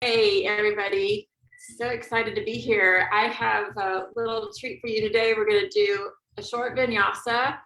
Hey everybody, so excited to be here. I have a little treat for you today. We're going to do a short vinyasa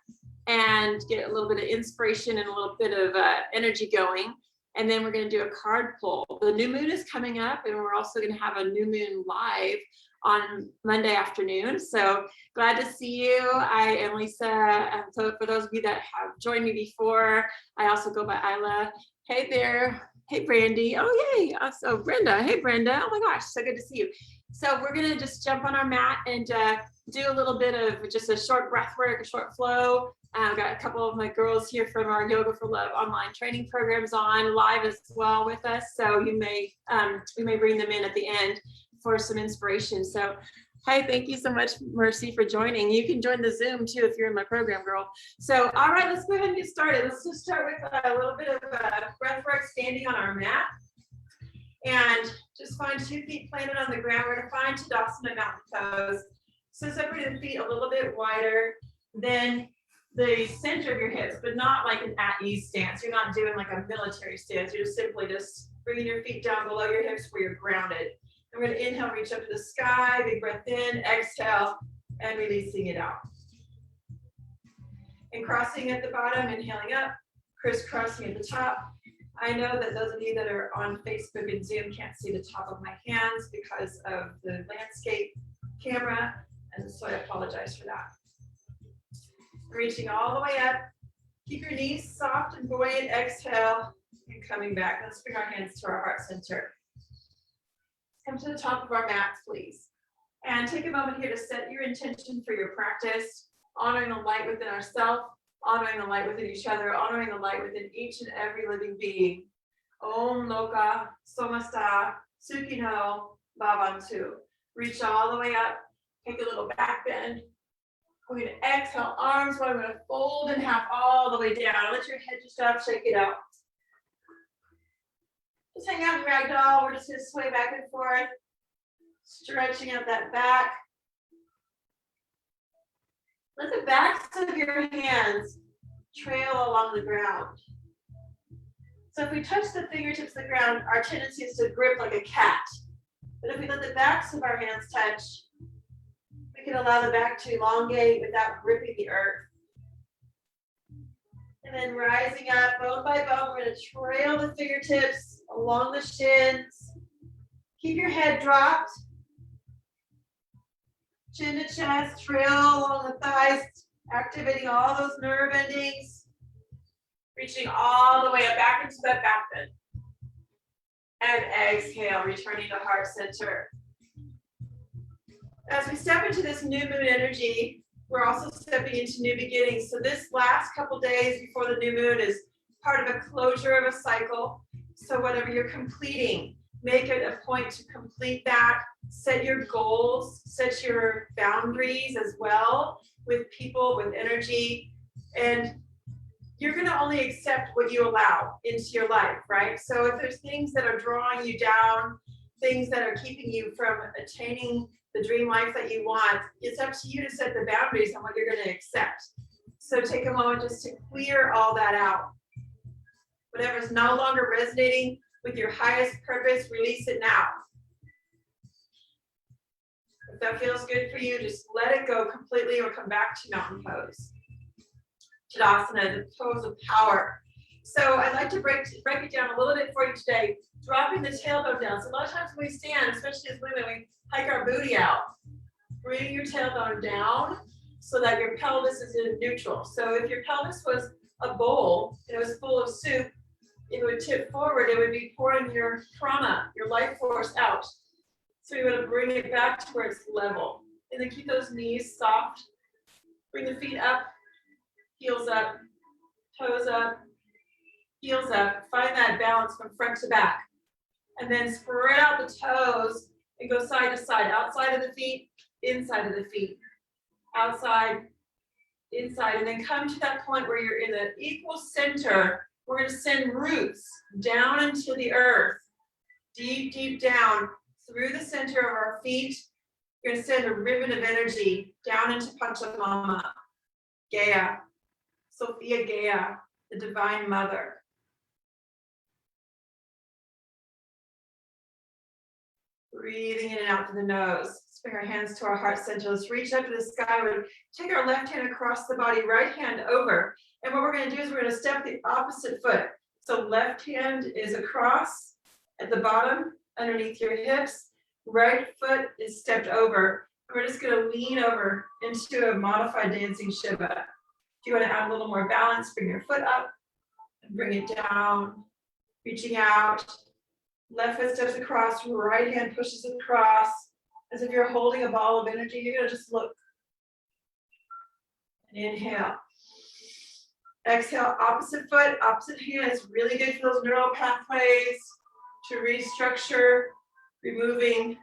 and get a little bit of inspiration and a little bit of energy going. And then we're going to do a card pull. The new moon is coming up, and we're also going to have a new moon live on Monday afternoon. So glad to see you. I am Lisa. So for those of you that have joined me before, I also go by Isla. Hey there. Hey, Brandy. Oh, yay. So Brenda. Hey, Brenda. Oh my gosh, so good to see you. So we're going to just jump on our mat and do a little bit of just a short breath work, a short flow. I've got a couple of my girls here from our Yoga for Love online training programs on live as well with us. So you may we may bring them in at the end for some inspiration. So hi, thank you so much, Mercy, for joining. You can join the Zoom too if you're in my program, girl. So, all right, let's go ahead and get started. Let's just start with a little bit of breath work standing on our mat. And just find 2 feet planted on the ground. We're gonna find Tadasana mountain pose. So separate the feet a little bit wider than the center of your hips, but not like an at-ease stance. You're not doing like a military stance. You're just simply just bringing your feet down below your hips where you're grounded. And we're going to inhale, reach up to the sky, big breath in, exhale, and releasing it out. And crossing at the bottom, inhaling up, crisscrossing at the top. I know that those of you that are on Facebook and Zoom can't see the top of my hands because of the landscape camera, and so I apologize for that. Reaching all the way up. Keep your knees soft and buoyant, exhale, and coming back. Let's bring our hands to our heart center. Come to the top of our mats, please. And take a moment here to set your intention for your practice, honoring the light within ourselves, honoring the light within each other, honoring the light within each and every living being. Om Loka Somasta Sukhino Bhavantu. Reach all the way up. Take a little back bend. We're going to exhale, arms wide. We're going to fold in half all the way down. Let your head just up, shake it out. Just hang out in ragdoll. We're just going to sway back and forth, stretching out that back. Let the backs of your hands trail along the ground. So if we touch the fingertips of the ground, our tendency is to grip like a cat. But if we let the backs of our hands touch, we can allow the back to elongate without gripping the earth. And then rising up, bone by bone, we're going to trail the fingertips along the shins. Keep your head dropped. Chin to chest, trail along the thighs, activating all those nerve endings. Reaching all the way up back into that back bend. And exhale, returning to heart center. As we step into this new moon energy, we're also stepping into new beginnings. So this last couple days before the new moon is part of a closure of a cycle. So whatever you're completing, make it a point to complete that. Set your goals, set your boundaries as well with people, with energy. And you're going to only accept what you allow into your life, right? So if there's things that are drawing you down, things that are keeping you from attaining the dream life that you want, it's up to you to set the boundaries on what you're going to accept. So take a moment just to clear all that out. Whatever is no longer resonating with your highest purpose, release it now. If that feels good for you, just let it go completely or come back to mountain pose. Tadasana, the pose of power. So I'd like to break it down a little bit for you today, dropping the tailbone down. So a lot of times when we stand, especially as women, we hike our booty out. Bring your tailbone down so that your pelvis is in neutral. So if your pelvis was a bowl and it was full of soup, it would tip forward. It would be pouring your prana, your life force out. So you're going to bring it back to where it's level. And then keep those knees soft. Bring the feet up, heels up, toes up, heels up. Find that balance from front to back. And then spread out the toes and go side to side. Outside of the feet, inside of the feet. Outside, inside. And then come to that point where you're in the equal center. We're going to send roots down into the earth. Deep, deep down through the center of our feet. You're going to send a ribbon of energy down into Panchamama, Gaia, Sophia Gaia, the Divine Mother. Breathing in and out through the nose. Let's bring our hands to our heart center. Let's reach up to the skyward. Take our left hand across the body, right hand over. And what we're going to do is we're going to step the opposite foot. So left hand is across at the bottom, underneath your hips. Right foot is stepped over. We're just going to lean over into a modified dancing Shiva. If you want to add a little more balance, bring your foot up and bring it down. Reaching out. Left foot steps across, right hand pushes across. As if you're holding a ball of energy, you're going to just look. And inhale. Exhale, opposite foot, opposite hand. It's really good for those neural pathways to restructure, removing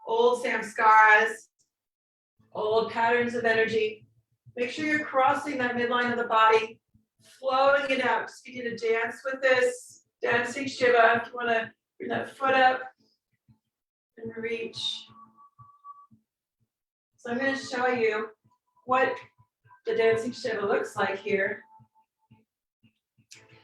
old samskaras, old patterns of energy. Make sure you're crossing that midline of the body, flowing it out. Just begin to dance with this, dancing Shiva. If you want to bring that foot up and reach. So I'm going to show you what the dancing Shiva looks like here.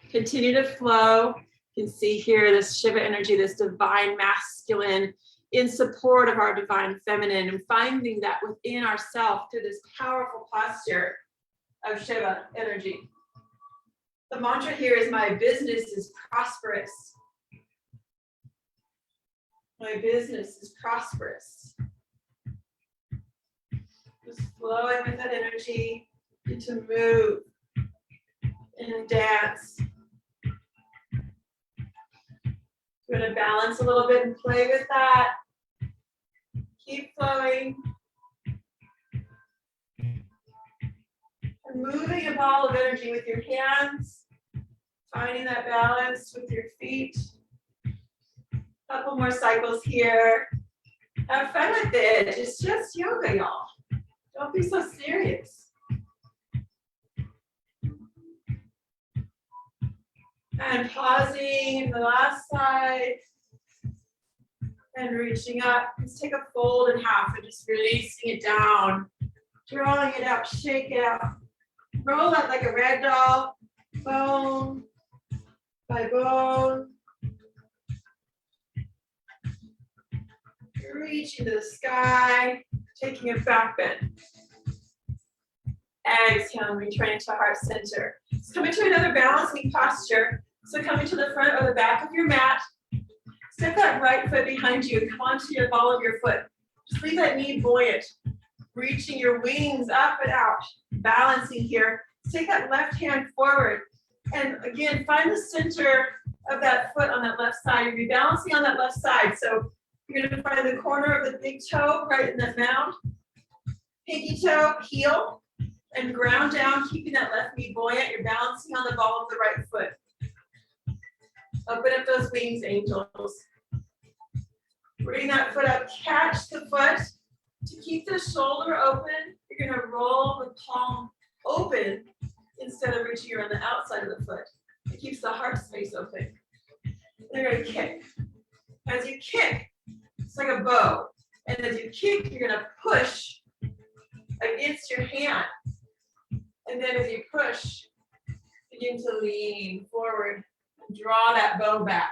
Continue to flow. You can see here this Shiva energy, this divine masculine in support of our divine feminine, and finding that within ourselves through this powerful posture of Shiva energy. The mantra here is, my business is prosperous. My business is prosperous. Just flowing with that energy, get to move and dance. We're going to balance a little bit and play with that. Keep flowing. And moving a ball of energy with your hands. Finding that balance with your feet. Couple more cycles here. Have fun with it. It's just yoga, y'all. Don't be so serious. And pausing the last side. And reaching up. Let's take a fold in half and just releasing it down. Drawing it out, shake it out. Roll out like a rag doll. Bone by bone. Reaching to the sky, taking a back bend. Exhale, returning to heart center. Let's come into another balancing posture. So coming to the front or the back of your mat. Step that right foot behind you and come onto your ball of your foot. Just leave that knee buoyant. Reaching your wings up and out. Balancing here. Take that left hand forward. And again, find the center of that foot on that left side. You'll be balancing on that left side. So you're going to find the corner of the big toe right in that mound. Pinky toe, heel, and ground down, keeping that left knee buoyant. You're balancing on the ball of the right foot. Open up those wings, angels. Bring that foot up, catch the foot. To keep the shoulder open, you're going to roll the palm open instead of reaching around the outside of the foot. It keeps the heart space open. You're going to kick. As you kick, it's like a bow. And as you kick, you're going to push against your hand. And then as you push, begin to lean forward and draw that bow back.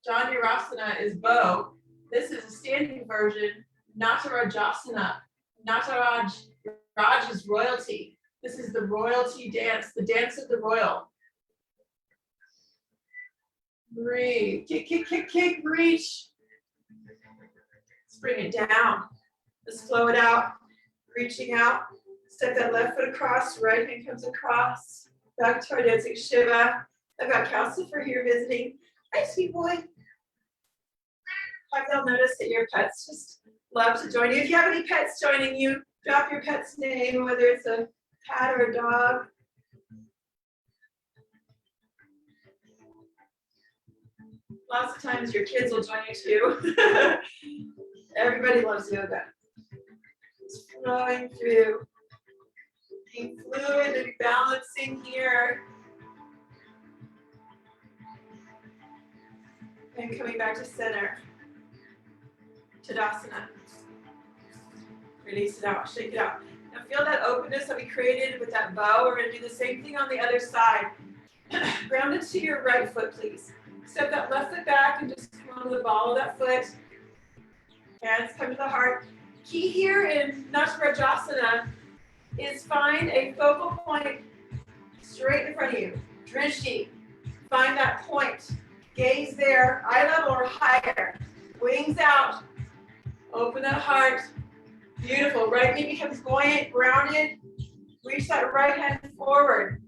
Dhanurasana is bow. This is a standing version. Natarajasana. Nataraj is royalty. This is the royalty dance, the dance of the royal. Breathe. Kick, kick, kick, kick, reach. Let's bring it down. Let's flow it out. Reaching out. Step that left foot across, right hand comes across. Back to our dancing Shiva. I've got Calcifer here visiting. Hi, sweet boy. Have y'all noticed that your pets just love to join you? If you have any pets joining you, drop your pet's name, whether it's a cat or a dog. Lots of times your kids will join you too. Everybody loves yoga. It's flowing through. Being fluid and balancing here. And coming back to center. Tadasana. Release it out, shake it out. Now feel that openness that we created with that bow. We're going to do the same thing on the other side. Ground it to your right foot, please. Step that left foot back and just come on the ball of that foot. Hands come to the heart. Key here in Natarajasana is find a focal point straight in front of you. Drishti. Find that point. Gaze there, eye level or higher. Wings out. Open that heart. Beautiful. Right knee becomes buoyant, grounded. Reach that right hand forward.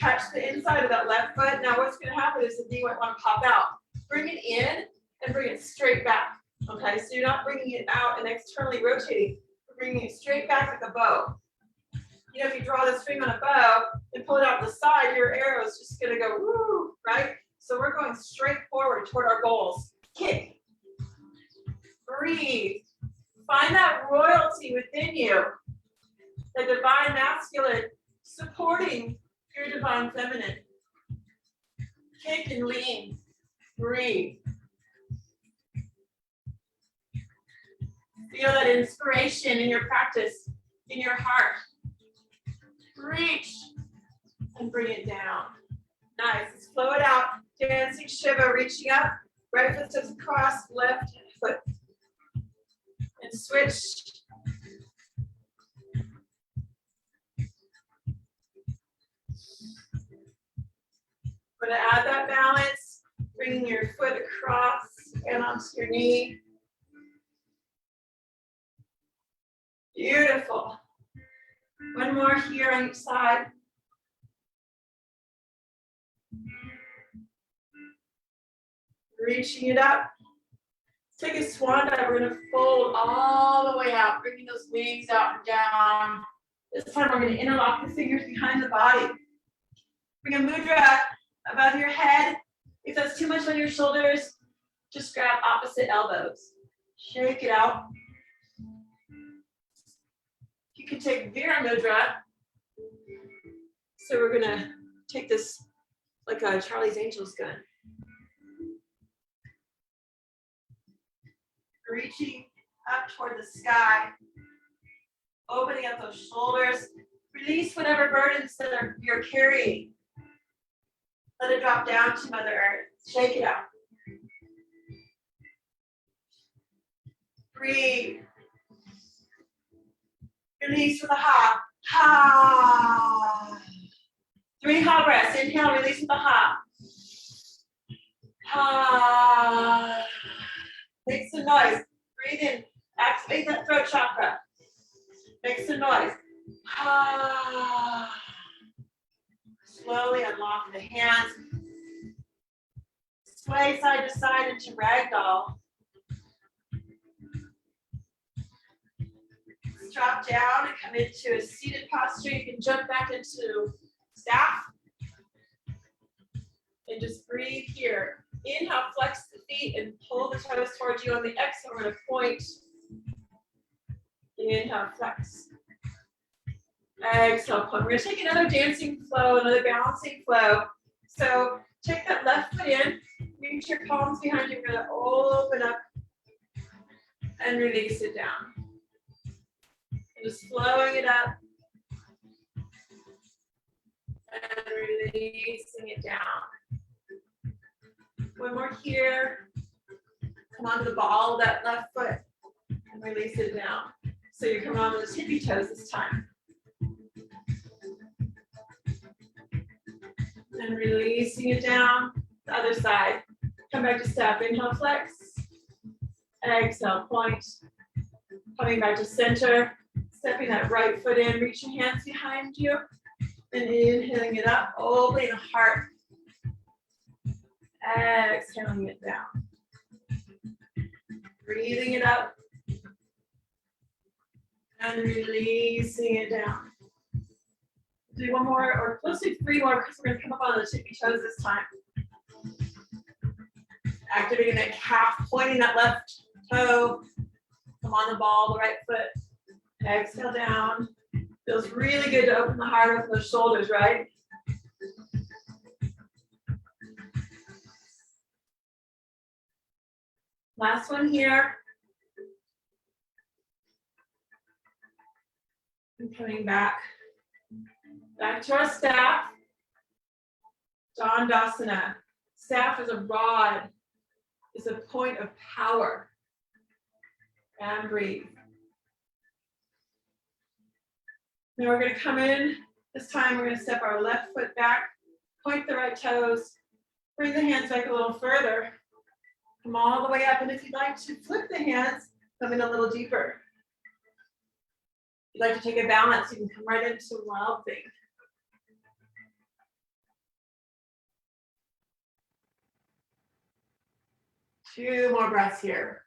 Catch the inside of that left foot. Now what's going to happen is the knee might want to pop out. Bring it in and bring it straight back. Okay, so you're not bringing it out and externally rotating. You're bringing it straight back like a bow. You know, if you draw the string on a bow and pull it out the side, your arrow is just going to go woo, right? So we're going straight forward toward our goals. Kick. Breathe. Find that royalty within you. The divine masculine supporting your divine feminine. Kick and lean. Breathe. Feel that inspiration in your practice, in your heart. Reach and bring it down. Nice. Let's flow it out. Dancing Shiva, reaching up. Right foot steps across, left foot. And switch. We're going to add that balance, bringing your foot across and onto your knee. Beautiful. One more here on each side. Reaching it up. Let's take a swan dive. We're going to fold all the way out, bringing those wings out and down. This time we're going to interlock the fingers behind the body. Bring a mudra above your head. If that's too much on your shoulders, just grab opposite elbows. Shake it out. You can take Vira Mudra. So we're gonna take this like a Charlie's Angels gun. Reaching up toward the sky. Opening up those shoulders. Release whatever burdens that you're carrying. Let it drop down to Mother Earth. Shake it out. Breathe. Release with a ha. Ha. 3 ha breaths. Inhale, release with a ha. Ha. Make some noise. Breathe in. Activate that throat chakra. Make some noise. Ha. Slowly unlock the hands. Sway side to side into ragdoll. Drop down and come into a seated posture. You can jump back into staff. And just breathe here. Inhale, flex the feet and pull the toes towards you. On the exhale, we're going to point. Inhale, flex. Exhale, point. We're going to take another dancing flow, another balancing flow. So take that left foot in. Reach your palms behind you. We're going to open up and release it down. Just flowing it up and releasing it down. One more here. Come onto the ball of that left foot and release it down. So you're coming on to the tippy toes this time. And releasing it down. The other side. Come back to step. Inhale, flex. Exhale, point. Coming back to center. Stepping that right foot in, reaching hands behind you, and inhaling it up, opening the heart. Exhaling it down. Breathing it up. And releasing it down. Do one more, or let's do 3 more, because we're going to come up on the tippy toes this time. Activating that calf, pointing that left toe. Come on the ball, the right foot. Exhale down. Feels really good to open the heart, open those shoulders, right? Last one here. And coming back to our staff. Dandasana. Staff is a rod, is a point of power. And breathe. Now we're going to come in. This time we're going to step our left foot back, point the right toes, bring the hands back a little further, come all the way up. And if you'd like to flip the hands, come in a little deeper. If you'd like to take a balance, you can come right into wild thing. Two more breaths here.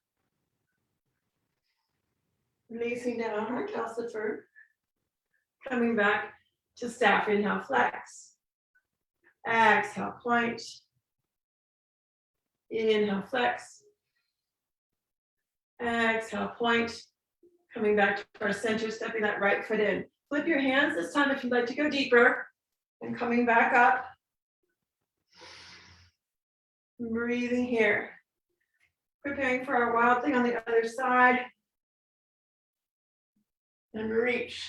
Releasing down, calcifer. Coming back to staff. Inhale, flex. Exhale, point. Inhale, flex. Exhale, point. Coming back to our center, stepping that right foot in. Flip your hands this time if you'd like to go deeper. And coming back up. Breathing here. Preparing for our wild thing on the other side. And reach.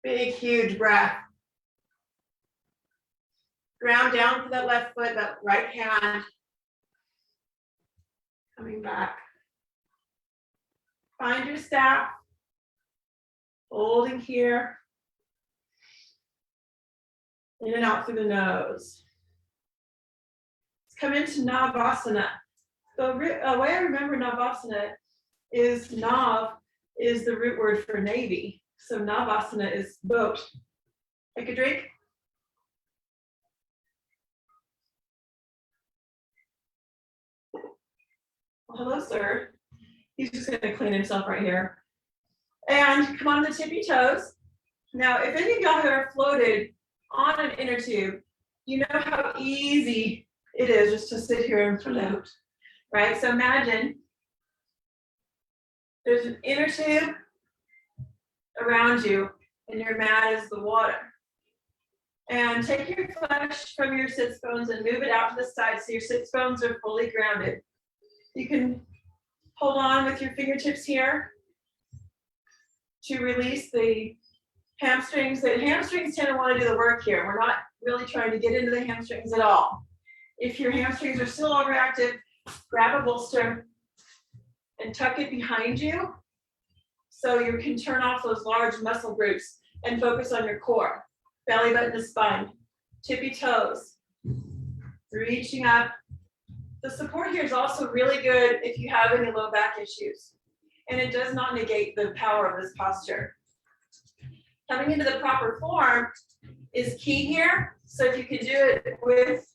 Big, huge breath. Ground down for that left foot, that right hand. Coming back. Find your staff. Holding here. In and out through the nose. Let's come into Navasana. The way I remember Navasana is Nav is the root word for navy. So Navasana is boat. Take a drink. Well, hello, sir. He's just going to clean himself right here. And come on the tippy toes. Now, if any of y'all have ever floated on an inner tube, you know how easy it is just to sit here and float, right? So imagine there's an inner tube around you, and your mat is the water. And take your flesh from your sits bones and move it out to the side so your sits bones are fully grounded. You can hold on with your fingertips here to release the hamstrings. The hamstrings tend to want to do the work here. We're not really trying to get into the hamstrings at all. If your hamstrings are still overactive, grab a bolster and tuck it behind you so you can turn off those large muscle groups and focus on your core. Belly button to spine, tippy toes, reaching up. The support here is also really good if you have any low back issues, and it does not negate the power of this posture. Coming into the proper form is key here. So if you can do it with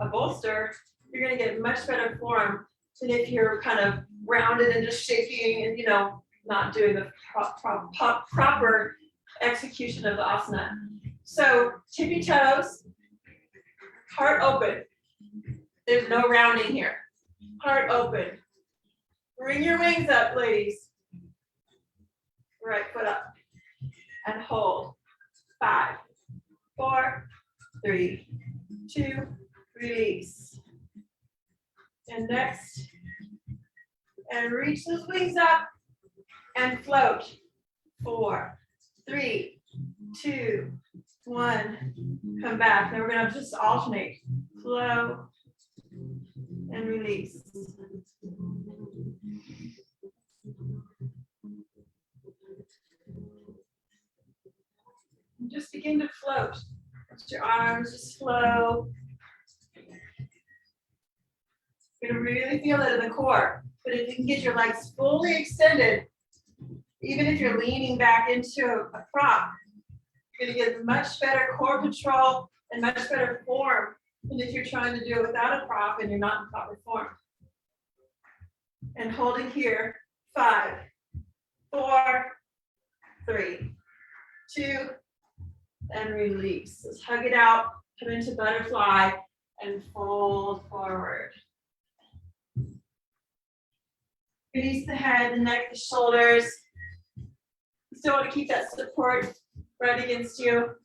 a bolster, you're going to get much better form than if you're kind of rounded and just shaking and, not doing the proper execution of the asana. So tippy toes, heart open. There's no rounding here. Heart open. Bring your wings up, ladies. Right foot up. And hold. 5, 4, 3, 2, release. And next. And reach those wings up. And float. 4, 3, 2, 1. Come back. Now we're going to just alternate. Flow. And release. And just begin to float. Let your arms just flow. You're going to really feel it in the core. But if you can get your legs fully extended, even if you're leaning back into a prop, you're going to get much better core control and much better form than if you're trying to do it without a prop and you're not in proper form. And holding here, 5, 4, 3, 2, and release. Let's hug it out, come into butterfly, and fold forward. Release the head, the neck, the shoulders. You still want to keep that support right against you.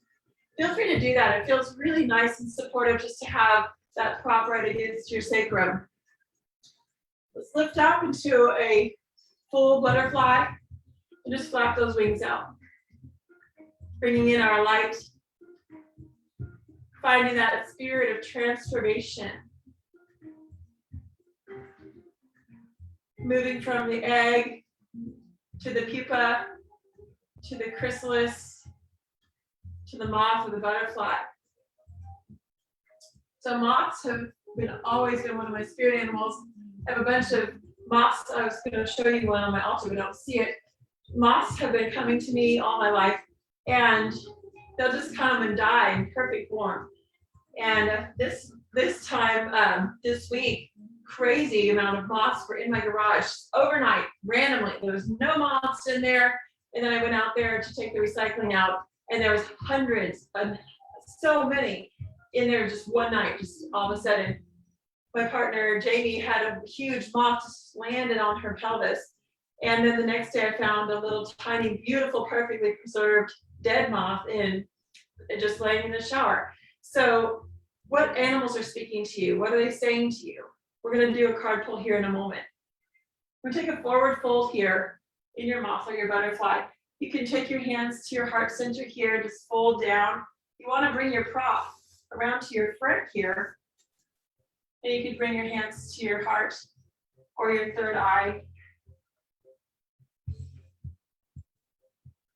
Feel free to do that. It feels really nice and supportive just to have that prop right against your sacrum. Let's lift up into a full butterfly and just flap those wings out. Bringing in our light, finding that spirit of transformation. moving from the egg to the pupa, to the chrysalis, to the moth or the butterfly. So moths have always been one of my spirit animals. I have a bunch of moths. I was going to show you one on my altar, but I don't see it. Moths have been coming to me all my life, and they'll just come and die in perfect form. And this time, this week, crazy amount of moths were in my garage overnight, randomly. There was no moths in there. And then I went out there to take the recycling out, and there was hundreds, so many in there just one night. Just all of a sudden, my partner Jamie had a huge moth just landed on her pelvis. And then the next day I found a little tiny, beautiful, perfectly preserved dead moth just laying in the shower. So what animals are speaking to you? What are they saying to you? We're going to do a card pull here in a moment. We're going to take a forward fold here in your moth or your butterfly. You can take your hands to your heart center here, just fold down. You want to bring your prop around to your front here. And you can bring your hands to your heart or your third eye.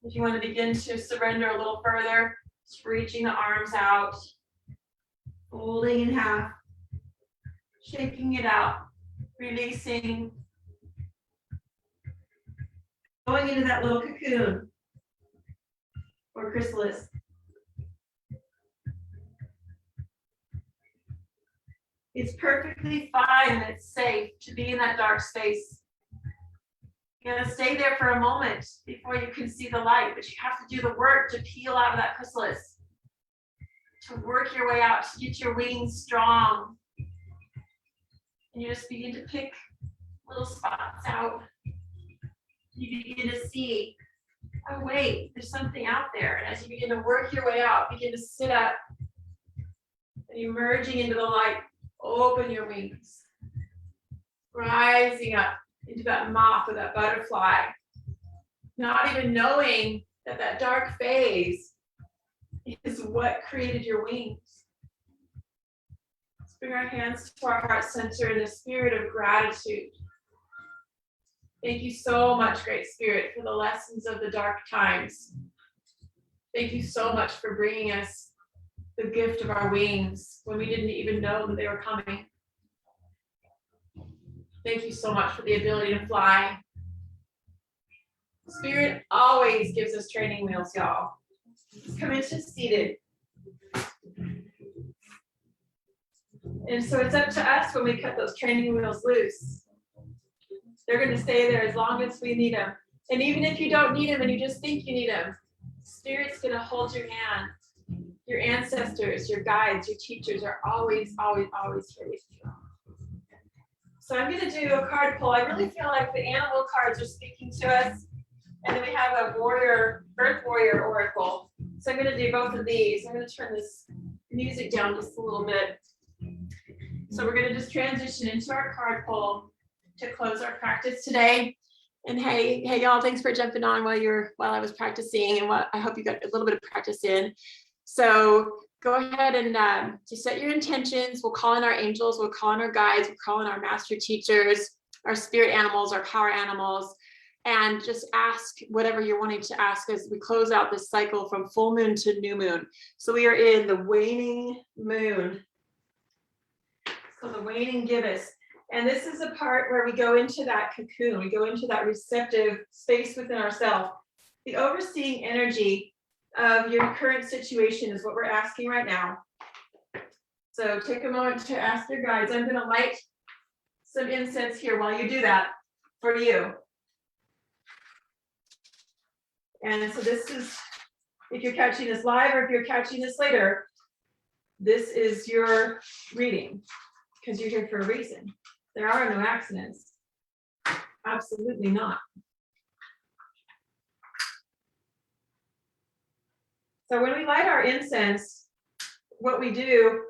If you want to begin to surrender a little further, just reaching the arms out, folding in half, shaking it out, releasing, going into that little cocoon or chrysalis. It's perfectly fine and it's safe to be in that dark space. You're going to stay there for a moment before you can see the light, but you have to do the work to peel out of that chrysalis, to work your way out, to get your wings strong. And you just begin to pick little spots out. You begin to see, oh wait, there's something out there. And as you begin to work your way out, begin to sit up and emerging into the light, open your wings, rising up into that moth or that butterfly, not even knowing that that dark phase is what created your wings. Let's bring our hands to our heart center in a spirit of gratitude. Thank you so much, Great Spirit, for the lessons of the dark times. Thank you so much for bringing us the gift of our wings when we didn't even know that they were coming. Thank you so much for the ability to fly. Spirit always gives us training wheels, y'all. Come into seated. And so it's up to us when we cut those training wheels loose. They're going to stay there as long as we need them. And even if you don't need them and you just think you need them, Spirit's going to hold your hand. Your ancestors, your guides, your teachers are always, always, always here with you. So I'm going to do a card pull. I really feel like the animal cards are speaking to us. And then we have a warrior, earth warrior oracle. So I'm going to do both of these. I'm going to turn this music down just a little bit. So we're going to just transition into our card pull to close our practice today. And hey y'all, thanks for jumping on while I was practicing, and I hope you got a little bit of practice in. So go ahead and just set your intentions. We'll call in our angels, we'll call in our guides, we'll call in our master teachers, our spirit animals, our power animals, and just ask whatever you're wanting to ask as we close out this cycle from full moon to new moon. So we are in the waning moon. So the waning gibbous. And this is a part where we go into that cocoon, we go into that receptive space within ourselves. The overseeing energy of your current situation is what we're asking right now. So take a moment to ask your guides. I'm going to light some incense here while you do that for you. And so this is, if you're catching this live or if you're catching this later, this is your reading because you're here for a reason. There are no accidents. Absolutely not. So when we light our incense, what we do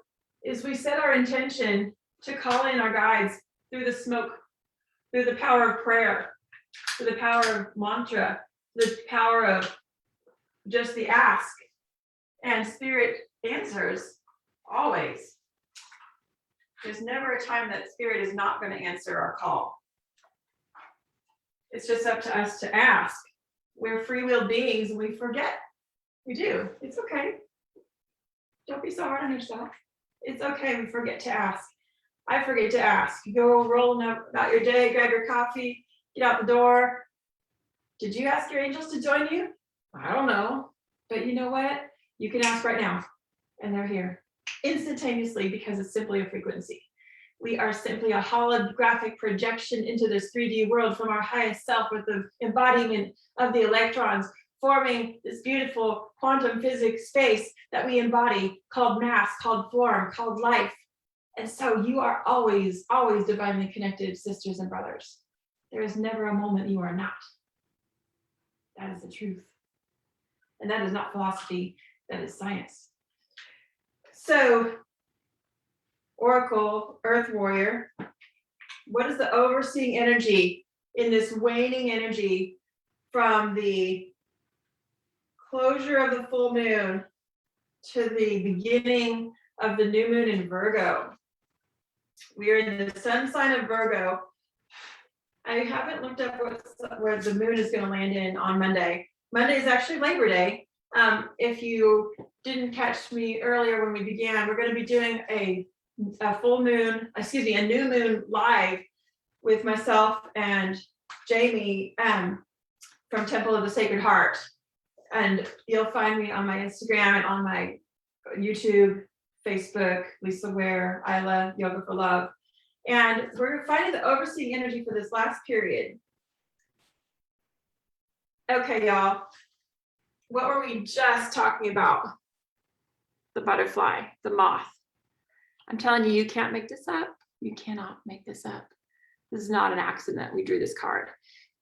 is we set our intention to call in our guides through the smoke, through the power of prayer, through the power of mantra, the power of just the ask. And Spirit answers always. There's never a time that Spirit is not going to answer our call. It's just up to us to ask. We're free-willed beings and we forget. We do. It's okay. Don't be so hard on yourself. It's okay. We forget to ask. I forget to ask. You go rolling up about your day, grab your coffee, get out the door. Did you ask your angels to join you? I don't know. But you know what? You can ask right now. And they're here instantaneously because it's simply a frequency. We are simply a holographic projection into this 3D world from our highest self with the embodiment of the electrons, forming this beautiful quantum physics space that we embody, called mass, called form, called life. And so you are always, always divinely connected, sisters and brothers. There is never a moment you are not. That is the truth. And that is not philosophy, that is science. So, Oracle, Earth Warrior, what is the overseeing energy in this waning energy from the closure of the full moon to the beginning of the new moon in Virgo? We are in the sun sign of Virgo. I haven't looked up where the moon is going to land in on Monday. Monday is actually Labor Day. If you didn't catch me earlier when we began, we're going to be doing a new moon live with myself and Jamie from Temple of the Sacred Heart. And you'll find me on my Instagram and on my YouTube, Facebook, Lisa Ware, Isla, Yoga for Love. And we're finding the overseeing energy for this last period. Okay, y'all. What were we just talking about? The butterfly, the moth. I'm telling you, you can't make this up. You cannot make this up. This is not an accident. We drew this card.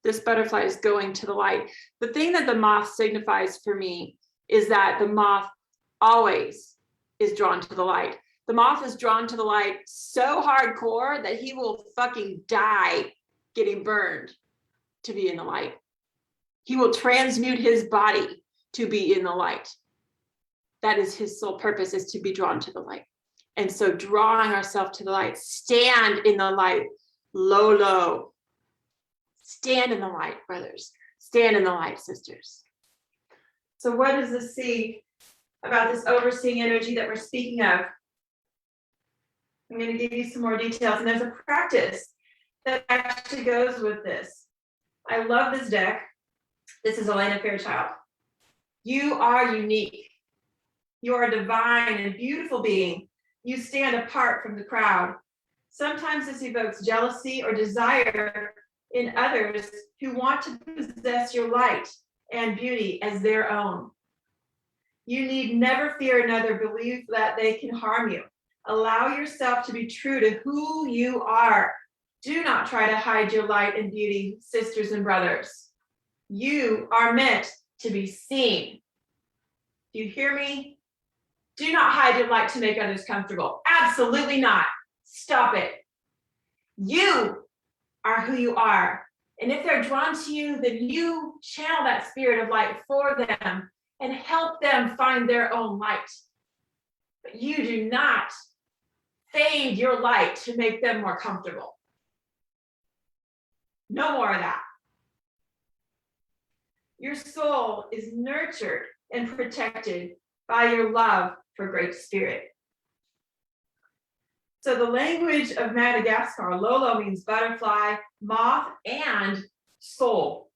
This butterfly is going to the light. The thing that the moth signifies for me is that the moth always is drawn to the light. The moth is drawn to the light so hardcore that he will fucking die getting burned to be in the light. He will transmute his body to be in the light. That is his sole purpose, is to be drawn to the light. And so drawing ourselves to the light, stand in the light, low, low. Stand in the light, brothers. Stand in the light, sisters. So what does this see about this overseeing energy that we're speaking of? I'm going to give you some more details. And there's a practice that actually goes with this. I love this deck. This is Elena Fairchild. You are unique. You are a divine and beautiful being. You stand apart from the crowd. Sometimes this evokes jealousy or desire in others who want to possess your light and beauty as their own. You need never fear another belief that they can harm you. Allow yourself to be true to who you are. Do not try to hide your light and beauty, sisters and brothers. You are meant to be seen. Do you hear me? Do not hide your light to make others comfortable. Absolutely not. Stop it. You are who you are. And if they're drawn to you, then you channel that spirit of light for them and help them find their own light. But you do not fade your light to make them more comfortable. No more of that. Your soul is nurtured and protected by your love for Great Spirit. So the language of Madagascar, Lolo means butterfly, moth, and soul.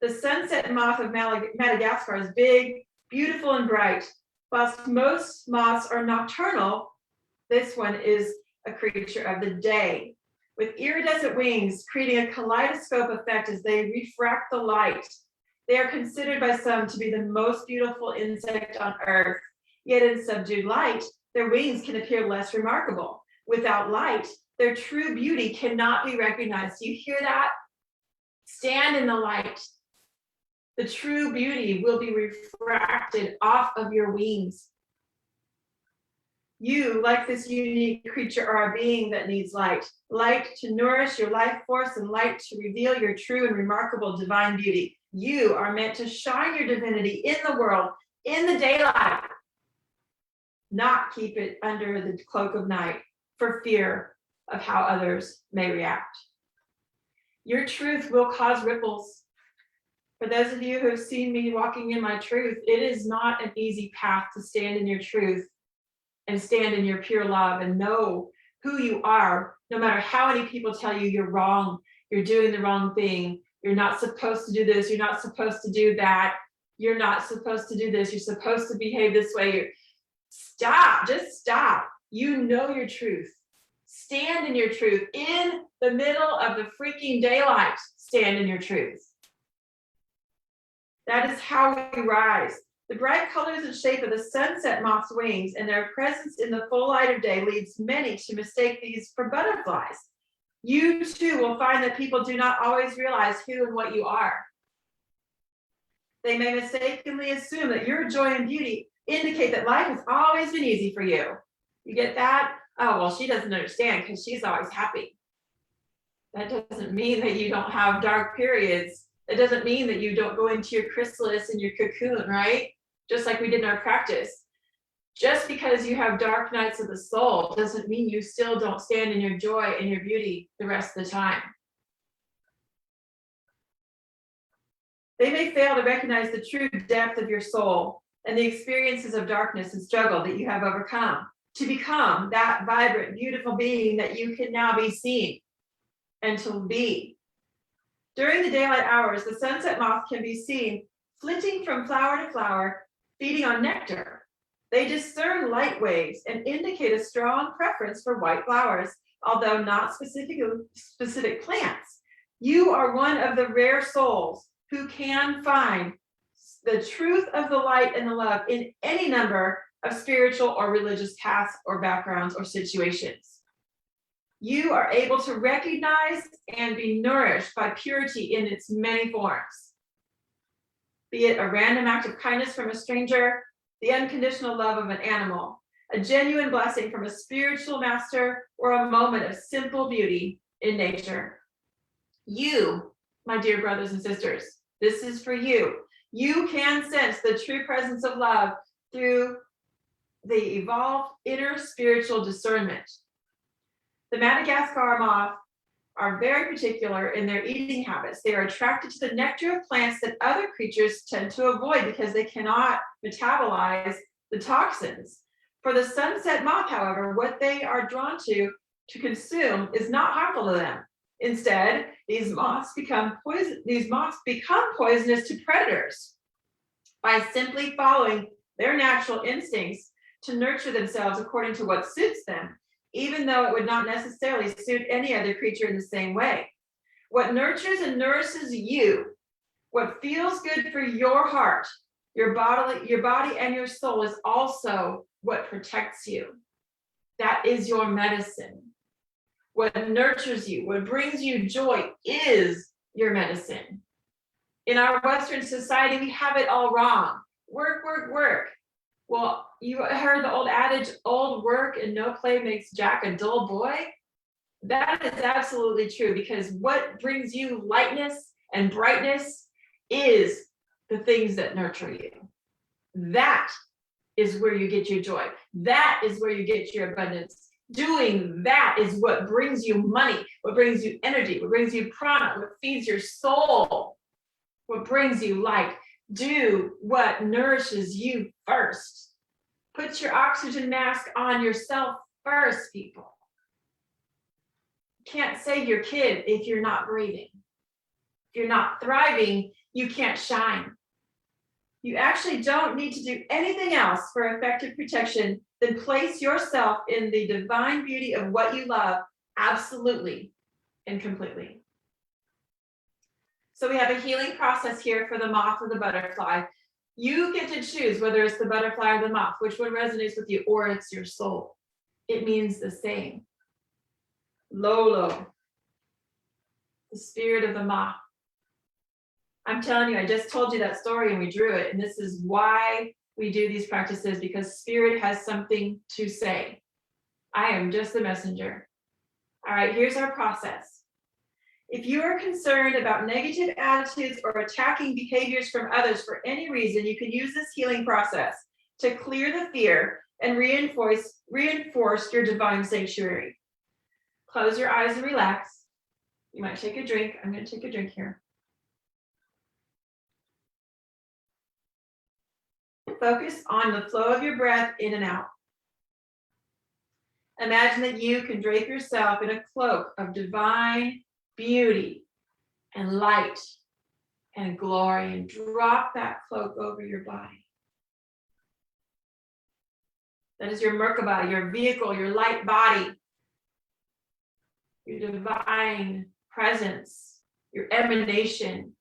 The sunset moth of Madagascar is big, beautiful, and bright. Whilst most moths are nocturnal, this one is a creature of the day, with iridescent wings, creating a kaleidoscope effect as they refract the light. They are considered by some to be the most beautiful insect on earth. Yet in subdued light, their wings can appear less remarkable. Without light, their true beauty cannot be recognized. Do you hear that? Stand in the light. The true beauty will be refracted off of your wings. You, like this unique creature, are a being that needs light. Light to nourish your life force and light to reveal your true and remarkable divine beauty. You are meant to shine your divinity in the world, in the daylight, not keep it under the cloak of night for fear of how others may react. Your truth will cause ripples. For those of you who have seen me walking in my truth, it is not an easy path to stand in your truth and stand in your pure love and know who you are, no matter how many people tell you you're wrong, you're doing the wrong thing, you're not supposed to do this, you're not supposed to do that, you're not supposed to do this, you're supposed to behave this way. Stop, just stop. You know your truth. Stand in your truth. In the middle of the freaking daylight, stand in your truth. That is how we rise. The bright colors and shape of the sunset moth's wings and their presence in the full light of day leads many to mistake these for butterflies. You too will find that people do not always realize who and what you are. They may mistakenly assume that your joy and beauty indicate that life has always been easy for you. You get that? Oh, well, she doesn't understand because she's always happy. That doesn't mean that you don't have dark periods. It doesn't mean that you don't go into your chrysalis and your cocoon, right? Just like we did in our practice. Just because you have dark nights of the soul doesn't mean you still don't stand in your joy and your beauty the rest of the time. They may fail to recognize the true depth of your soul and the experiences of darkness and struggle that you have overcome to become that vibrant, beautiful being that you can now be seen and to be. During the daylight hours, the sunset moth can be seen flitting from flower to flower, feeding on nectar. They discern light waves and indicate a strong preference for white flowers, although not specific plants. You are one of the rare souls who can find the truth of the light and the love in any number of spiritual or religious paths or backgrounds or situations. You are able to recognize and be nourished by purity in its many forms. Be it a random act of kindness from a stranger, the unconditional love of an animal, a genuine blessing from a spiritual master, or a moment of simple beauty in nature. You, my dear brothers and sisters, this is for you. You can sense the true presence of love through the evolved inner spiritual discernment. The Madagascar moth are very particular in their eating habits. They are attracted to the nectar of plants that other creatures tend to avoid because they cannot metabolize the toxins. For the sunset moth, however, what they are drawn to consume is not harmful to them. Instead, these moths become poisonous to predators by simply following their natural instincts to nurture themselves according to what suits them, even though it would not necessarily suit any other creature in the same way. What nurtures and nourishes you, what feels good for your heart, your body and your soul is also what protects you. That is your medicine. What nurtures you, what brings you joy is your medicine. In our Western society, we have it all wrong. Work, work, work. Well, you heard the old adage, old work and no play makes Jack a dull boy. That is absolutely true, because what brings you lightness and brightness is the things that nurture you. That is where you get your joy. That is where you get your abundance. Doing that is what brings you money, what brings you energy, what brings you prana, what feeds your soul, what brings you light. Do what nourishes you first. Put your oxygen mask on yourself first, people. You can't save your kid if you're not breathing. If you're not thriving, you can't shine. You actually don't need to do anything else for effective protection than place yourself in the divine beauty of what you love absolutely and completely. So we have a healing process here for the moth or the butterfly. You get to choose whether it's the butterfly or the moth, which one resonates with you, or it's your soul. It means the same. Lolo, the spirit of the moth. I'm telling you, I just told you that story and we drew it. And this is why we do these practices, because spirit has something to say. I am just the messenger. All right, here's our process. If you are concerned about negative attitudes or attacking behaviors from others for any reason, you can use this healing process to clear the fear and reinforce your divine sanctuary. Close your eyes and relax. You might take a drink. I'm going to take a drink here. Focus on the flow of your breath in and out. Imagine that you can drape yourself in a cloak of divine beauty and light and glory, and drop that cloak over your body. That is your Merkaba, your vehicle, your light body, your divine presence, your emanation,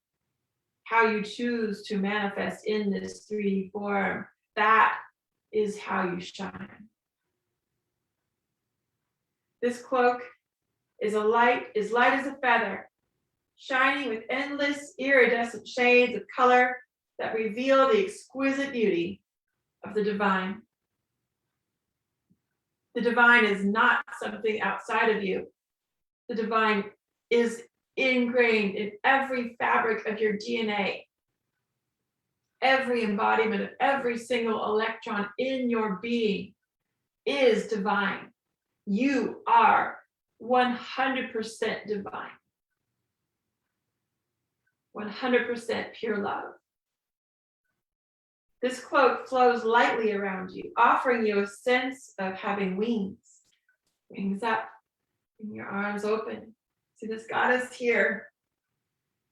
how you choose to manifest in this 3D form. That is how you shine. This cloak is light as a feather, shining with endless iridescent shades of color that reveal the exquisite beauty of the divine. The divine is not something outside of you. The divine is ingrained in every fabric of your DNA. Every embodiment of every single electron in your being is divine. You are 100% divine. 100% pure love. This cloak flows lightly around you, offering you a sense of having wings. Wings up and your arms open. See this goddess here.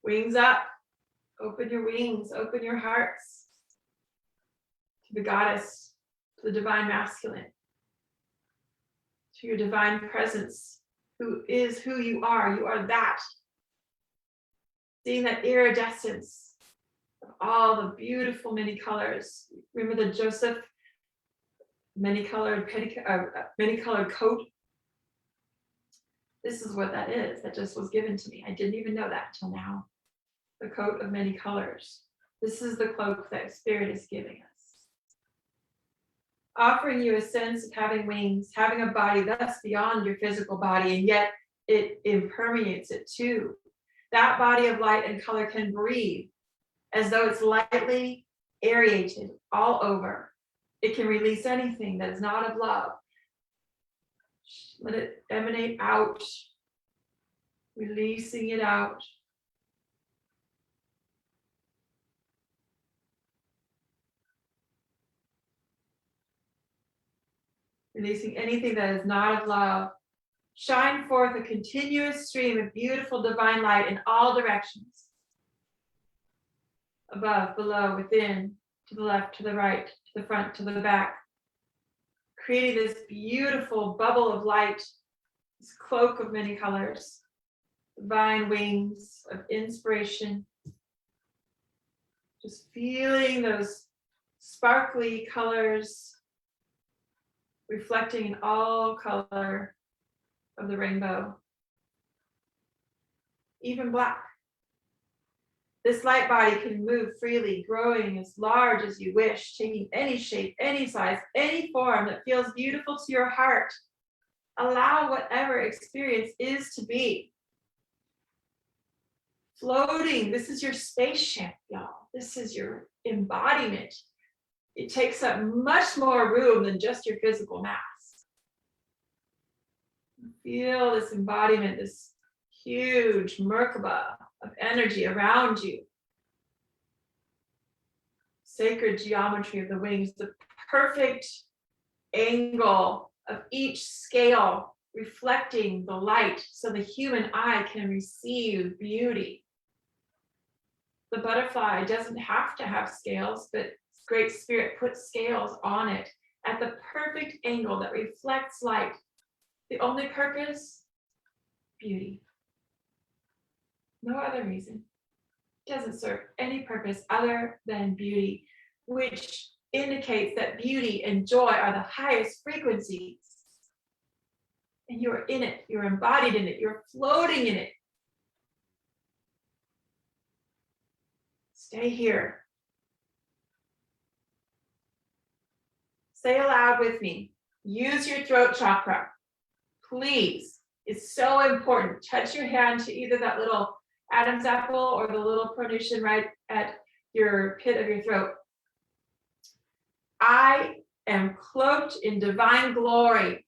Wings up. Open your wings, open your hearts to the goddess, to the divine masculine, to your divine presence, who is who you are. You are that. Seeing that iridescence of all the beautiful many colors. Remember the Joseph many-colored coat? This is what that is. That just was given to me. I didn't even know that until now. The coat of many colors. This is the cloak that Spirit is giving us. Offering you a sense of having wings, having a body that's beyond your physical body, and yet it impermeates it too. That body of light and color can breathe as though it's lightly aerated all over. It can release anything that is not of love. Let it emanate out, releasing it out. Releasing anything that is not of love. Shine forth a continuous stream of beautiful divine light in all directions. Above, below, within, to the left, to the right, to the front, to the back. Creating this beautiful bubble of light, this cloak of many colors. Divine wings of inspiration. Just feeling those sparkly colors reflecting in all color of the rainbow, even black. This light body can move freely, growing as large as you wish, taking any shape, any size, any form that feels beautiful to your heart. Allow whatever experience is to be. Floating, this is your spaceship, y'all. This is your embodiment. It takes up much more room than just your physical mass. Feel this embodiment, this huge Merkaba of energy around you. Sacred geometry of the wings, the perfect angle of each scale reflecting the light so the human eye can receive beauty. The butterfly doesn't have to have scales, but Great Spirit puts scales on it at the perfect angle that reflects light. The only purpose? Beauty. No other reason. It doesn't serve any purpose other than beauty, which indicates that beauty and joy are the highest frequencies. And you're in it, you're embodied in it, you're floating in it. Stay here. Say aloud with me. Use your throat chakra. Please. It's so important. Touch your hand to either that little Adam's apple or the little pronation right at your pit of your throat. I am cloaked in divine glory.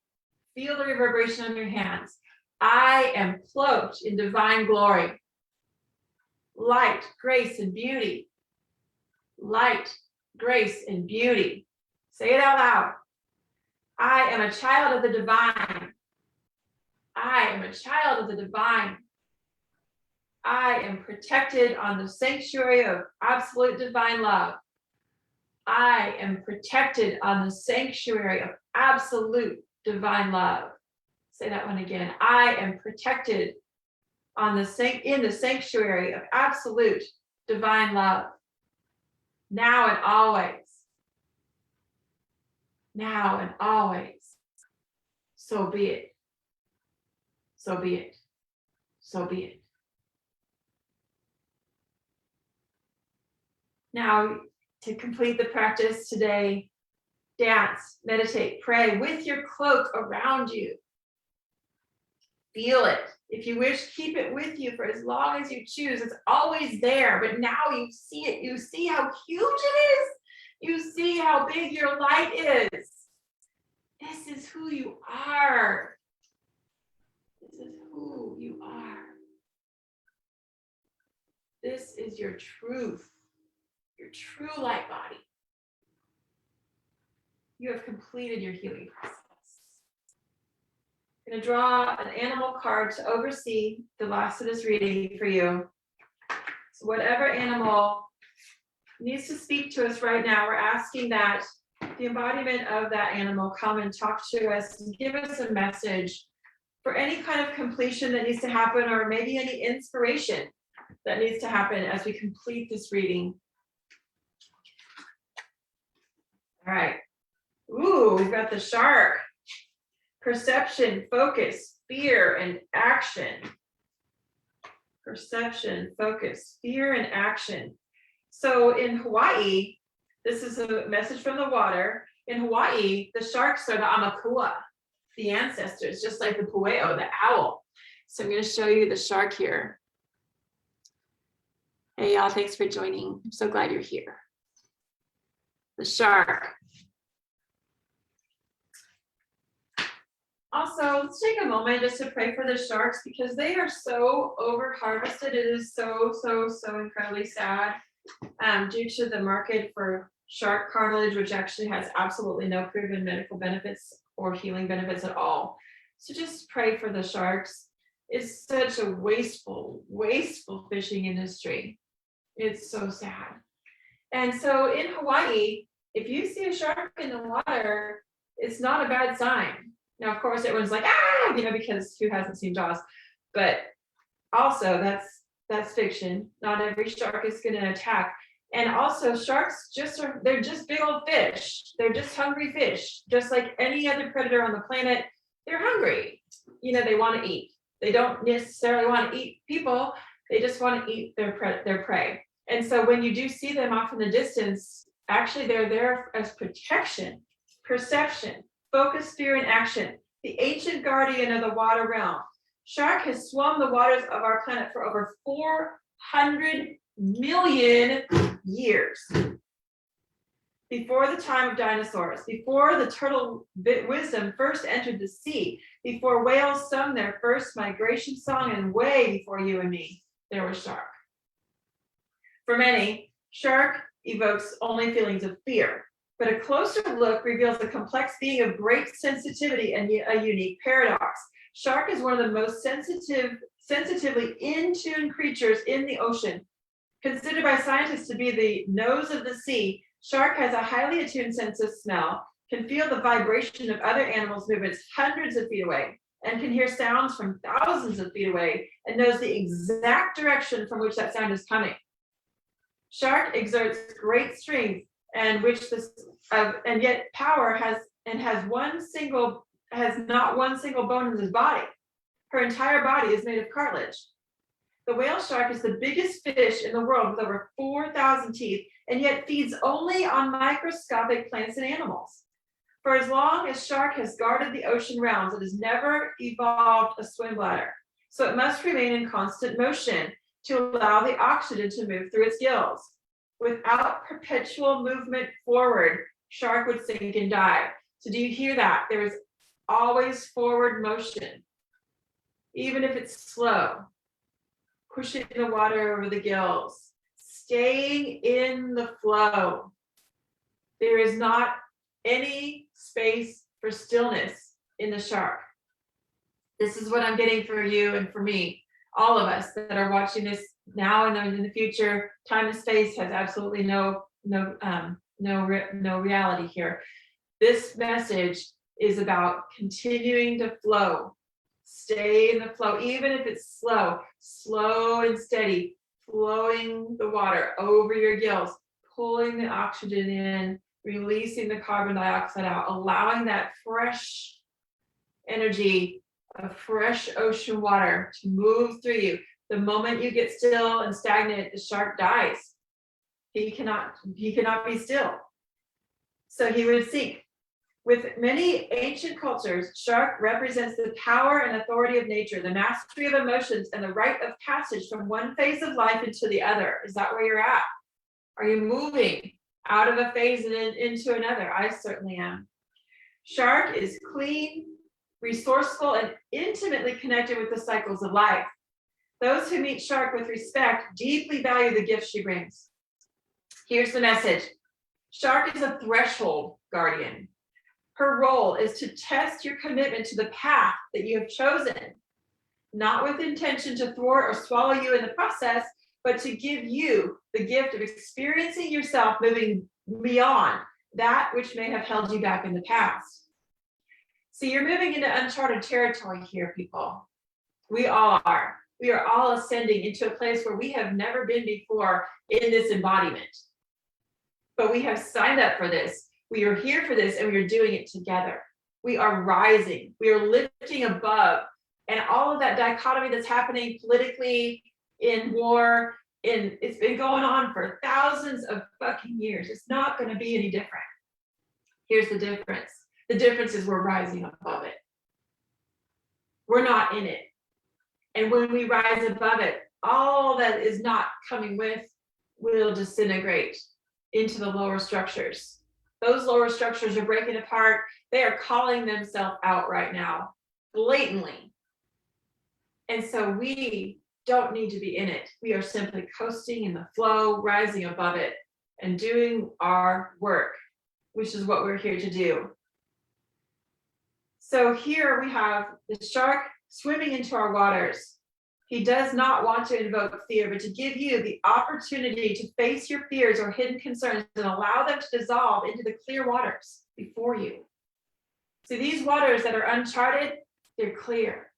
Feel the reverberation on your hands. I am cloaked in divine glory. Light, grace, and beauty. Light, grace, and beauty. Say it out loud. I am a child of the divine. I am a child of the divine. I am protected on the sanctuary of absolute divine love. I am protected on the sanctuary of absolute divine love. Say that one again. I am protected on in the sanctuary of absolute divine love. Now and always. Now and always. So be it. So be it. So be it. Now, to complete the practice today, dance, meditate, pray with your cloak around you. Feel it. If you wish, keep it with you for as long as you choose. It's always there, but now you see it. You see how huge it is. You see how big your light is. This is who you are. This is who you are. This is your truth, your true light body. You have completed your healing process. I'm going to draw an animal card to oversee the last of this reading for you. So whatever animal needs to speak to us right now, we're asking that the embodiment of that animal come and talk to us and give us a message for any kind of completion that needs to happen, or maybe any inspiration that needs to happen as we complete this reading. All right. Ooh, we've got the shark. Perception, focus, fear, and action. Perception, focus, fear, and action. So in Hawaii, this is a message from the water. In Hawaii, the sharks are the Amakua, the ancestors, just like the Pueo, the owl. So I'm going to show you the shark here. Hey, y'all, thanks for joining. I'm so glad you're here. The shark. Also, let's take a moment just to pray for the sharks, because they are so over harvested. It is so incredibly sad due to the market for shark cartilage, which actually has absolutely no proven medical benefits or healing benefits at all. So just pray for the sharks. It's such a wasteful fishing industry. It's so sad. And so in Hawaii, if you see a shark in the water, it's not a bad sign. Now, of course, everyone's like, because who hasn't seen Jaws? But also, that's fiction. Not every shark is going to attack. And also, sharks they're just big old fish. They're just hungry fish. Just like any other predator on the planet, they're hungry. They want to eat. They don't necessarily want to eat people. They just want to eat their prey. And so when you do see them off in the distance, actually, they're there as protection, perception, focus, fear, and action. The ancient guardian of the water realm. Shark has swum the waters of our planet for over 400 million years. Before the time of dinosaurs, before the turtle wisdom first entered the sea, before whales sung their first migration song, and way before you and me, there was shark. For many, shark evokes only feelings of fear. But a closer look reveals a complex being of great sensitivity and a unique paradox. Shark is one of the most sensitively in tune creatures in the ocean. Considered by scientists to be the nose of the sea, shark has a highly attuned sense of smell, can feel the vibration of other animals' movements hundreds of feet away, and can hear sounds from thousands of feet away, and knows the exact direction from which that sound is coming. Shark exerts great strength, and yet power has not one single bone in his body. Her entire body is made of cartilage. The whale shark is the biggest fish in the world with over 4,000 teeth, and yet feeds only on microscopic plants and animals. For as long as shark has guarded the ocean realms, it has never evolved a swim bladder. So it must remain in constant motion to allow the oxygen to move through its gills. Without perpetual movement forward, shark would sink and die. So do you hear that? There is always forward motion. even if it's slow. Pushing the water over the gills, staying in the flow. There is not any space for stillness in the shark. This is what I'm getting for you and for me, all of us that are watching this now and in the future. Time and space has absolutely no reality here. This message is about continuing to flow. Stay in the flow, even if it's slow, slow and steady, flowing the water over your gills, pulling the oxygen in, releasing the carbon dioxide out, allowing that fresh energy of fresh ocean water to move through you. The moment you get still and stagnant, the shark dies. He cannot be still. So he would sink. With many ancient cultures, shark represents the power and authority of nature, the mastery of emotions, and the rite of passage from one phase of life into the other. Is that where you're at? Are you moving out of a phase and into another? I certainly am. Shark is clean, resourceful, and intimately connected with the cycles of life. Those who meet Shark with respect deeply value the gift she brings. Here's the message. Shark is a threshold guardian. Her role is to test your commitment to the path that you have chosen, not with intention to thwart or swallow you in the process, but to give you the gift of experiencing yourself moving beyond that which may have held you back in the past. See, you're moving into uncharted territory here, people. We all are. We are all ascending into a place where we have never been before in this embodiment. But we have signed up for this. We are here for this, and we are doing it together. We are rising. We are lifting above. And all of that dichotomy that's happening politically, in war, it's been going on for thousands of fucking years. It's not going to be any different. Here's the difference. The difference is we're rising above it. We're not in it. And when we rise above it, all that is not coming with will disintegrate into the lower structures. Those lower structures are breaking apart. They are calling themselves out right now, blatantly. And so we don't need to be in it. We are simply coasting in the flow, rising above it, and doing our work, which is what we're here to do. So here we have the shark swimming into our waters. He does not want to invoke fear, but to give you the opportunity to face your fears or hidden concerns and allow them to dissolve into the clear waters before you. See, these waters that are uncharted, they're clear.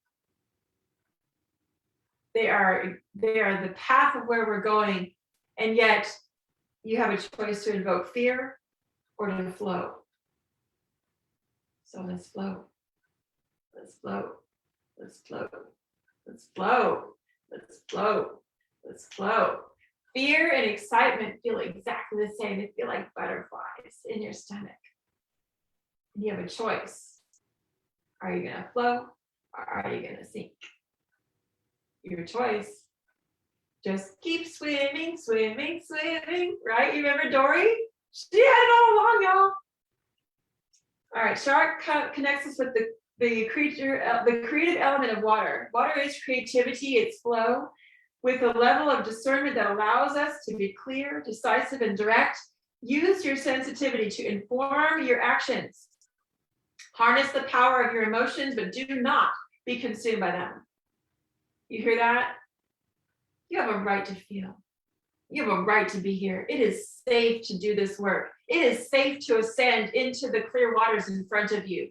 They are the path of where we're going, and yet you have a choice to invoke fear or to flow. So let's flow. Let's flow. Let's flow. Let's flow. Let's flow. Let's flow. Fear and excitement feel exactly the same. They feel like butterflies in your stomach. And you have a choice. Are you going to flow or are you going to sink? Your choice. Just keep swimming, swimming, swimming. Right? You remember Dory? She had it all along, y'all. All right. Shark connects us with the creative element of water. Water is creativity, it's flow, with a level of discernment that allows us to be clear, decisive, and direct. Use your sensitivity to inform your actions. Harness the power of your emotions, but do not be consumed by them. You hear that? You have a right to feel. You have a right to be here. It is safe to do this work. It is safe to ascend into the clear waters in front of you.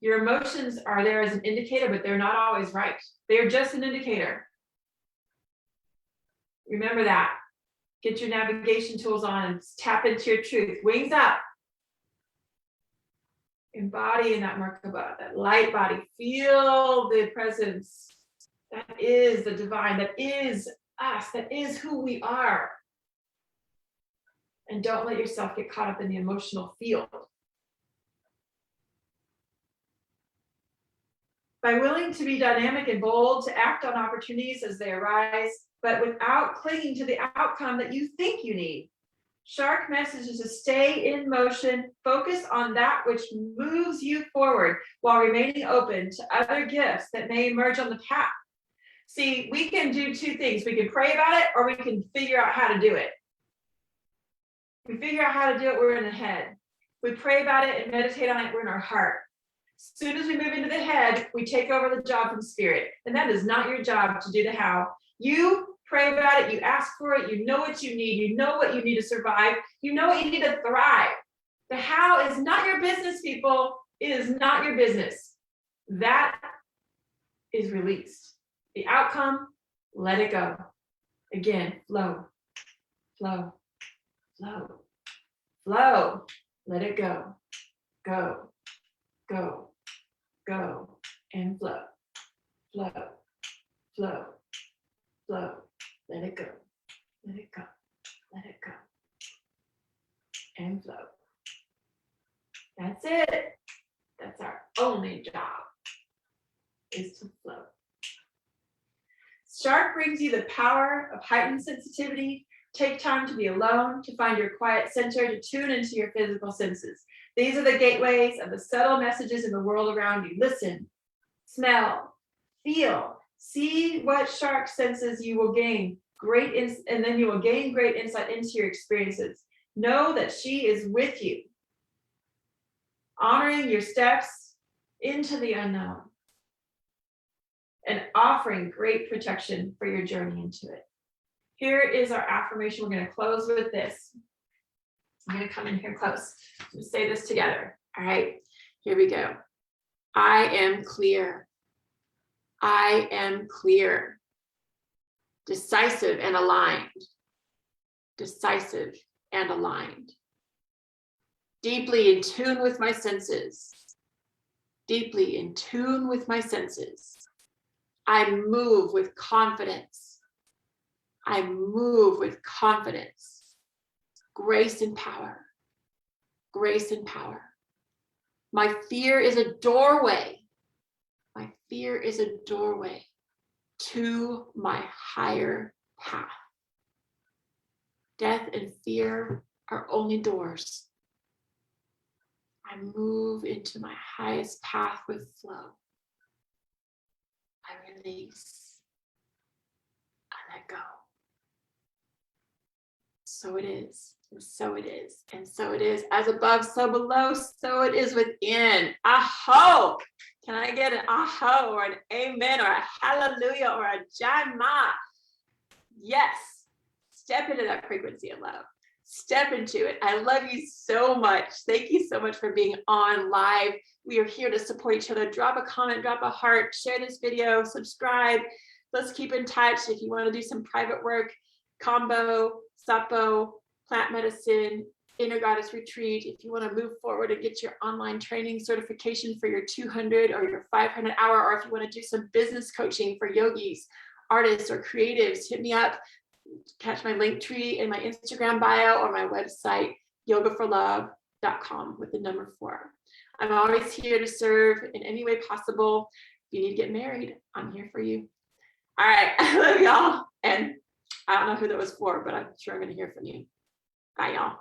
Your emotions are there as an indicator, but they're not always right. They're just an indicator. Remember that. Get your navigation tools on and tap into your truth. Wings up. Embody in that Merkaba, that light body. Feel the presence. That is the divine. That is us. That is who we are. And don't let yourself get caught up in the emotional field. By willing to be dynamic and bold, to act on opportunities as they arise, but without clinging to the outcome that you think you need. Shark message is to stay in motion, focus on that which moves you forward while remaining open to other gifts that may emerge on the path. See, we can do two things. We can pray about it, or we can figure out how to do it. We figure out how to do it, we're in the head. We pray about it and meditate on it, we're in our heart. As soon as we move into the head, we take over the job from spirit. And that is not your job to do the how. You pray about it, you ask for it, you know what you need, you know what you need to survive, you know what you need to thrive. The how is not your business, people. It is not your business. That is released. The outcome, let it go. Again, flow, flow, flow, flow. Let it go, go, go, go, and flow, flow, flow, flow. Let it go, let it go, let it go, and flow. That's it. That's our only job, is to flow. Shark brings you the power of heightened sensitivity. Take time to be alone, to find your quiet center, to tune into your physical senses. These are the gateways of the subtle messages in the world around you. Listen, smell, feel, see what shark senses you will gain. And then you will gain great insight into your experiences. Know that she is with you, honoring your steps into the unknown and offering great protection for your journey into it. Here is our affirmation. We're going to close with this. I'm going to come in here close. Let's say this together. All right, here we go. I am clear. I am clear. Decisive and aligned. Decisive and aligned. Deeply in tune with my senses. Deeply in tune with my senses. I move with confidence. I move with confidence, grace and power, grace and power. My fear is a doorway. My fear is a doorway to my higher path. Death and fear are only doors. I move into my highest path with flow. I release. I let go. So it is, and so it is, and so it is. As above, so below, so it is within. Aho! Can I get an aho or an amen or a hallelujah or a jai ma? Yes. Step into that frequency of love. Step into it. I love you so much. Thank you so much for being on live. We are here to support each other. Drop a comment, drop a heart, share this video, subscribe. Let's keep in touch. If you want to do some private work, combo, Sapo, plant medicine, inner goddess retreat. If you want to move forward and get your online training certification for your 200 or your 500 hour, or if you want to do some business coaching for yogis, artists, or creatives, hit me up. Catch my link tree in my Instagram bio or my website, yogaforlove.com with the number 4. I'm always here to serve in any way possible. If you need to get married, I'm here for you. All right, I love y'all. And I don't know who that was for, but I'm sure I'm going to hear from you. Bye, y'all.